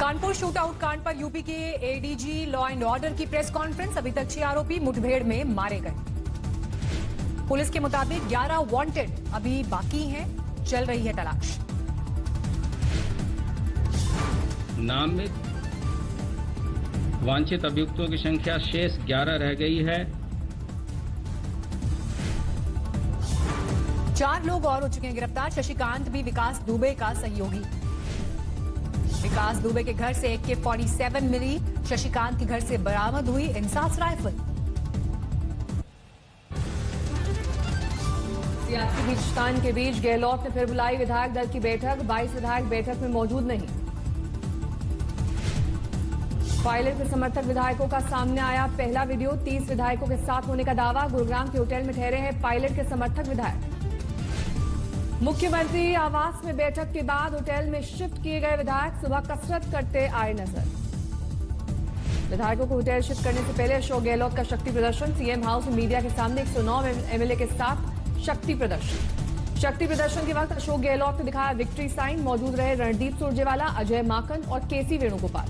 Kanpur shootout कांड पर UP के एडीजी लॉ एंड ऑर्डर की प्रेस कॉन्फ्रेंस। अभी तक 6 आरोपी मुठभेड़ में मारे गए। पुलिस के मुताबिक 11 वांटेड अभी बाकी हैं, चल रही है तलाश। नामित वांछित अभियुक्तों की संख्या शेष 11 रह गई है। 4 लोग और हो चुके हैं गिरफ्तार। शशिकांत भी विकास दुबे का सहयोगी। विकास दुबे के घर से AK-47 मिली। शशिकांत के घर से बरामद हुई इंसास राइफल। सियासी खींचतान के बीच गहलोत ने फिर बुलाई विधायक दल की बैठक। 22 विधायक बैठक में मौजूद नहीं। पायलट के समर्थक विधायकों का सामने आया पहला वीडियो। 30 विधायकों के साथ होने का दावा। गुरुग्राम के होटल में ठहरे हैं पायलट के समर्थक विधायक। मुख्यमंत्री आवास में बैठक के बाद होटल में शिफ्ट किए गए विधायक सुबह कसरत करते आए नजर। विधायकों को होटल शिफ्ट करने से पहले अशोक गहलोत का शक्ति प्रदर्शन। सीएम हाउस में मीडिया के सामने 109 एमएलए के साथ शक्ति प्रदर्शन। शक्ति प्रदर्शन के वक्त अशोक गहलोत ने दिखाया विक्ट्री साइन। मौजूद रहे रणदीप सुरजेवाला, अजय माकन और केसी वेणुगोपाल।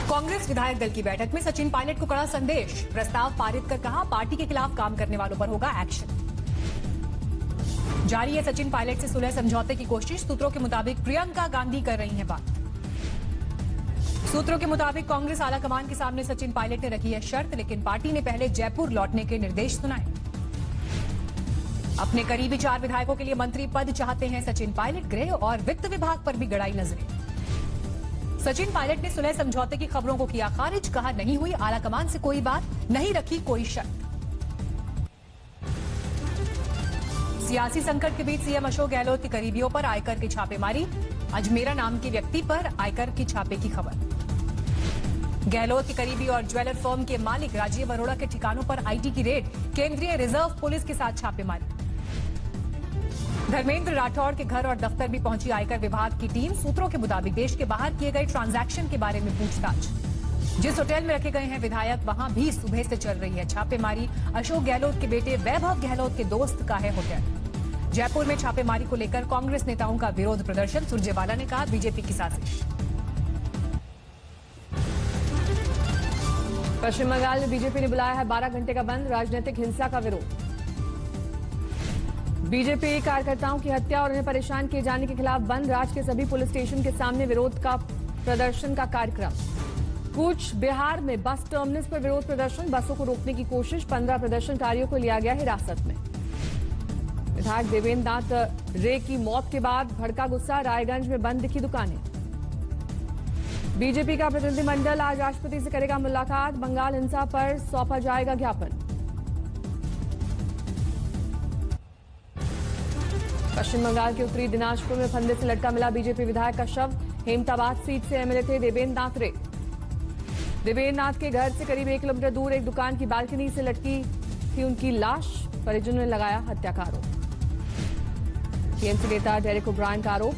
कांग्रेस विधायक दल की बैठक में सचिन पायलट को कड़ा संदेश। प्रस्ताव पारित कर कहा पार्टी के खिलाफ काम करने वालों पर होगा एक्शन। जारी है सचिन पायलट से सुलह समझौते की कोशिश। सूत्रों के मुताबिक प्रियंका गांधी कर रही हैं बात। सूत्रों के मुताबिक कांग्रेस आलाकमान के सामने सचिन पायलट ने रखी है शर्त, लेकिन पार्टी ने पहले जयपुर लौटने के निर्देश सुनाए। अपने करीबी 4 विधायकों के लिए मंत्री पद चाहते हैं सचिन पायलट। गृह और वित्त विभाग पर भी गड़ाई नजरें। सचिन पायलट ने सुलह समझौते की खबरों को किया खारिज। कहा नहीं हुई आलाकमान से कोई बात, नहीं रखी कोई शर्त। सियासी संकट के बीच सीएम अशोक गहलोत के करीबियों पर आयकर की छापेमारी। अजमेरा नाम के व्यक्ति पर आयकर की छापे की खबर। गहलोत के करीबी और ज्वेलर फर्म के मालिक राजीव अरोड़ा के ठिकानों पर आईटी की रेड। केंद्रीय रिजर्व पुलिस के साथ छापेमारी। धर्मेंद्र राठौड़ के घर और दफ्तर भी पहुंची आयकर विभाग की टीम। सूत्रों के मुताबिक देश के बाहर किए गए ट्रांजैक्शन के बारे में पूछताछ। जिस होटल में रखे गए हैं विधायक, वहां भी सुबह से चल रही है छापेमारी। अशोक गहलोत के बेटे वैभव गहलोत के दोस्त का है होटल। जयपुर में छापेमारी को लेकर कांग्रेस नेताओं का विरोध प्रदर्शन। सुरजेवाला ने कहा बीजेपी की साजिश। पश्चिम बंगाल में बीजेपी ने बुलाया है 12 घंटे का बंद। राजनीतिक हिंसा का विरोध। बीजेपी कार्यकर्ताओं की हत्या और उन्हें परेशान किए जाने के खिलाफ बंद। राज्य के सभी पुलिस स्टेशन के सामने विरोध का प्रदर्शन का कार्यक्रम। कूच बिहार में बस टर्मिनस पर विरोध प्रदर्शन। बसों को रोकने की कोशिश। 15 प्रदर्शनकारियों को लिया गया हिरासत में। विधायक देवेंद्र नाथ रे की मौत के बाद भड़का गुस्सा। रायगंज में बंद दिखी दुकानें। बीजेपी का प्रतिनिधिमंडल आज राष्ट्रपति से करेगा मुलाकात। बंगाल हिंसा पर सौंपा जाएगा ज्ञापन। पश्चिम बंगाल के उत्तरी दिनाजपुर में फंदे से लटका मिला बीजेपी विधायक का शव। हेमताबाद सीट से एमएलए थे देवेंद्र नाथ रे। देवेंद्र नाथ के घर से करीब 1 किलोमीटर दूर एक दुकान की बालकनी से लटकी थी उनकी लाश। परिजनों ने लगाया हत्या का आरोप। टीएमसी नेता डेरेक ओब्रायन का आरोप।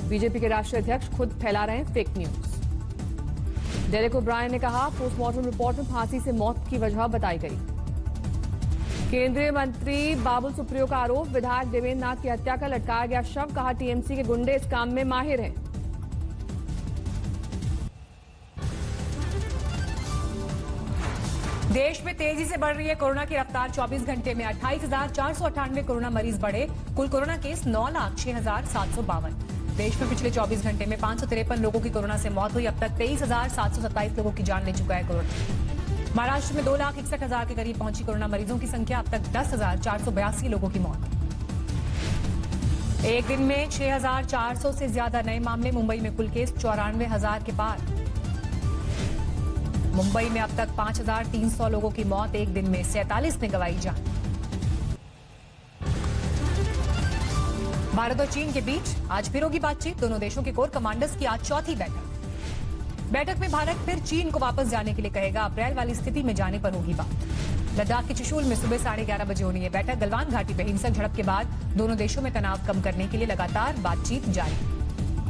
बीजेपी के राष्ट्रीय अध्यक्ष खुद फैला रहे हैं फेक न्यूज। डेरेक ओब्रायन ने कहा पोस्टमार्टम रिपोर्ट में फांसी से मौत की वजह बताई गई। केंद्रीय मंत्री बाबुल सुप्रियो का आरोप। विधायक देवेंद्र नाथ की हत्या का लटकाया गया शव। कहा टीएमसी के गुंडे इस काम में माहिर हैं। देश में तेजी से बढ़ रही है कोरोना की रफ्तार। 24 घंटे में 28,498 कोरोना मरीज बढ़े। कुल कोरोना केस 9,06,752। देश में पिछले 24 घंटे में 553 लोगों की कोरोना से मौत हुई। अब तक 23,727 लोगों की जान ले चुका है कोरोना। महाराष्ट्र में 2,61,000 के करीब पहुंची कोरोना मरीजों की संख्या। अब तक 10,482 लोगों की मौत। एक दिन में 6,400 से ज्यादा नए मामले। मुंबई में कुल केस 94,000 के पार। मुंबई में अब तक 5,300 लोगों की मौत। एक दिन में 47 ने गंवाई जान। भारत और चीन के बीच आज फिर होगी बातचीत। दोनों देशों के कोर कमांडर्स की आज चौथी बैठक। बैठक में भारत फिर चीन को वापस जाने के लिए कहेगा। अप्रैल वाली स्थिति में जाने पर होगी बात। लद्दाख के चुशूल में सुबह 11:30 बजे होनी है बैठक। गलवान घाटी में हिंसक झड़प के बाद दोनों देशों में तनाव कम करने के लिए लगातार बातचीत जारी।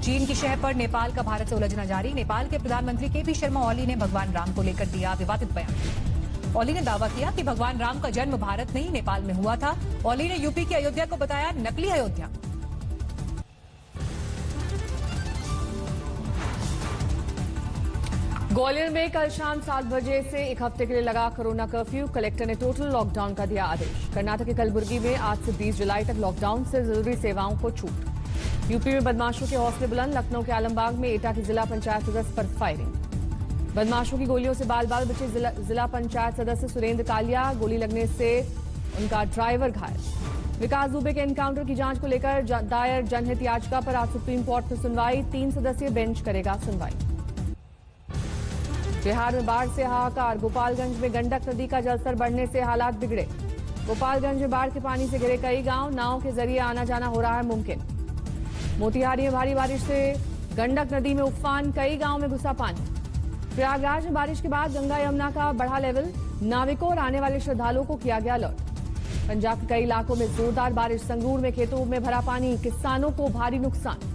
चीन की शह पर नेपाल का भारत से उलझना जारी। नेपाल के प्रधानमंत्री केपी शर्मा ओली ने भगवान राम को लेकर दिया विवादित बयान। ओली ने दावा किया कि भगवान राम का जन्म भारत नहीं नेपाल में हुआ था। ओली ने यूपी की अयोध्या को बताया नकली अयोध्या। ग्वालियर में कल शाम 7 बजे से एक हफ्ते के लिए लगा कोरोना कर्फ्यू। कलेक्टर ने टोटल लॉकडाउन का दिया आदेश। कर्नाटक के कलबुर्गी में आज से 20 जुलाई तक लॉकडाउन से जरूरी सेवाओं को छूट। यूपी में बदमाशों के हौसले बुलंद। लखनऊ के आलमबाग में एटा की जिला पंचायत सदस्य पर फायरिंग। बदमाशों की गोलियों से बाल बाल बचे जिला पंचायत सदस्य सुरेंद्र कालिया। गोली लगने से उनका ड्राइवर घायल। विकास दुबे के एनकाउंटर की जांच को लेकर दायर जनहित याचिका पर आज सुप्रीम कोर्ट में सुनवाई। 3 सदस्यीय बेंच करेगा सुनवाई। बिहार में बाढ़ से हाहाकार। गोपालगंज में गंडक नदी का जलस्तर बढ़ने से हालात बिगड़े। गोपालगंज में बाढ़ के पानी से घिरे कई गांव। नाव के जरिए आना जाना हो रहा है मुमकिन। मोतिहारी में भारी बारिश से गंडक नदी में उफान। कई गांव में घुसा पानी। प्रयागराज में बारिश के बाद गंगा यमुना का बढ़ा लेवल। नाविकों और आने वाले श्रद्धालुओं को किया गया अलर्ट। पंजाब के कई इलाकों में जोरदार बारिश। संगरूर में खेतों में भरा पानी। किसानों को भारी नुकसान।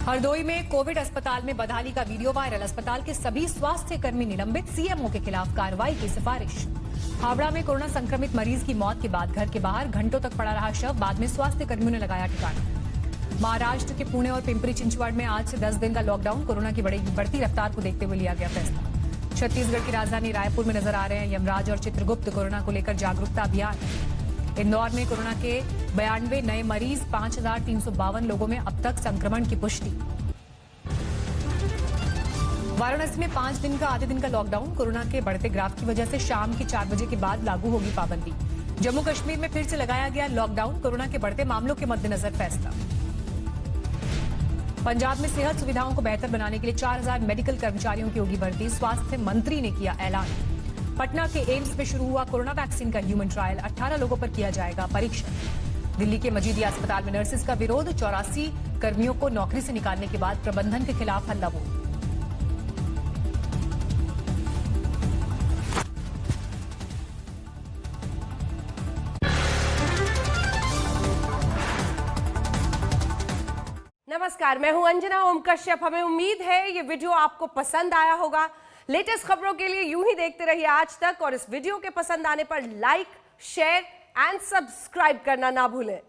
हरदोई में कोविड अस्पताल में बदहाली का वीडियो वायरल। अस्पताल के सभी स्वास्थ्य कर्मी निलंबित। सीएमओ के खिलाफ कार्रवाई की सिफारिश। हावड़ा में कोरोना संक्रमित मरीज की मौत के बाद घर के बाहर घंटों तक पड़ा रहा शव। बाद में स्वास्थ्य कर्मियों ने लगाया ठिकाना। महाराष्ट्र के पुणे और पिंपरी चिंचवड में आज से 10 दिन का लॉकडाउन। कोरोना की बढ़ती रफ्तार को देखते हुए लिया गया फैसला। छत्तीसगढ़ की राजधानी रायपुर में नजर आ रहे हैं यमराज और चित्रगुप्त। कोरोना को लेकर जागरूकता अभियान। इंदौर में कोरोना के 92 नए मरीज। 5352 लोगों में अब तक संक्रमण की पुष्टि। वाराणसी में 5 दिन का आधे दिन का लॉकडाउन। कोरोना के बढ़ते ग्राफ की वजह से शाम के 4 बजे के बाद लागू होगी पाबंदी। जम्मू कश्मीर में फिर से लगाया गया लॉकडाउन। कोरोना के बढ़ते मामलों के मद्देनजर फैसला। पंजाब में सेहत सुविधाओं को बेहतर बनाने के लिए 4000 मेडिकल कर्मचारियों की होगी भर्ती। स्वास्थ्य मंत्री ने किया ऐलान। पटना के एम्स में शुरू हुआ कोरोना वैक्सीन का ह्यूमन ट्रायल। 18 लोगों पर किया जाएगा परीक्षण। दिल्ली के मजीदिया अस्पताल में नर्सेज का विरोध। 84 कर्मियों को नौकरी से निकालने के बाद प्रबंधन के खिलाफ हल्ला बोल। नमस्कार, मैं हूं अंजना ओम कश्यप। हमें उम्मीद है ये वीडियो आपको पसंद आया होगा। लेटेस्ट खबरों के लिए यूं ही देखते रहिए आज तक और इस वीडियो के पसंद आने पर लाइक, शेयर एंड सब्सक्राइब करना ना भूलें।